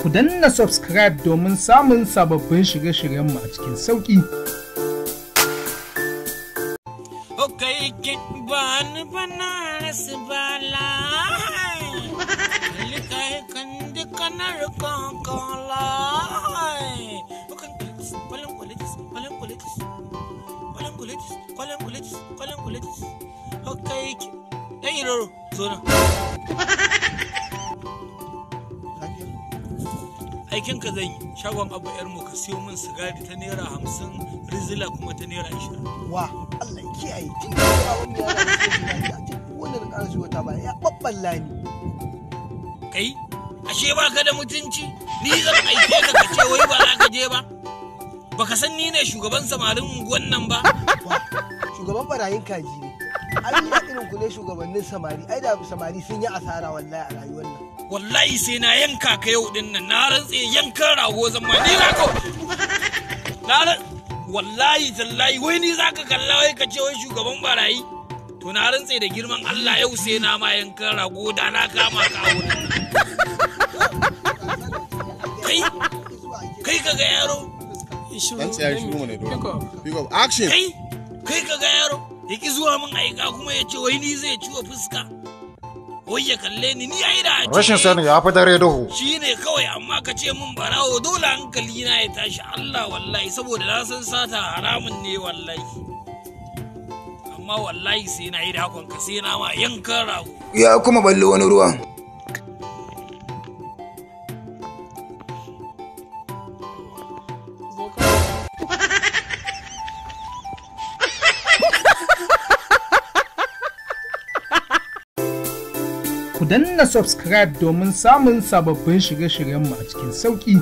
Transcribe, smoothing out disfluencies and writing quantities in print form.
Ku danna subscribe domin samun sababbin shirye-shiryenmu a cikin sauƙi. Okay, bani bana rasu bala. Likai kan dikanar kankala. Okay, ɗan iroro, zo na. Aikin ka zan yi shagon abu yarmu ka siyo min sigari ta naira 50, rizila kuma ta naira 20. Wa Allah kiyaye tun da baban mu ya rasu sigari a cikin wannan ƙarar shi wata ba ya babballa ni. Kai, ashe ba ka da mutunci? Ni zan aike ka ce wai ba za ka je ba? Baka san ni ne shugaban samarin unguwan nan ba? Shugaban barayin kaji ne. Ai ina irin ku ne shugabannin samari. Ai da samari sun yi asara wallahi a rayuwar nan. Wallahi sai na yanka ka yau din nan, na rantse yankan rago zan ma ni za ka wallahi tallahi wai ni za ka kalla wai ka ce wai shugaban barayi. To na rantse da girman Allah yau sai na ma yankan rago da na kama ka a wurin. Kai ka ga yaro. Dan tsaya shi mu ne dole. Pick up action. Kai ka ga yaro. Yaki zuwa min aika kuma ya ce wai ni zai ciwo fuska. Wai ya kalle ni ai da rashin sani ya fi dare duhu shine kawai, amma ka ce min barawo dole hankali na ya tashi. Allah wallahi saboda na san sata haramun ne wallahi, amma wallahi sai na yi da hakon ka sai na ma yankan rago. Ya kuma balle wani ruwan. Ku danna subscribe domin samun sababbin shirye-shiryenmu a cikin sauƙi.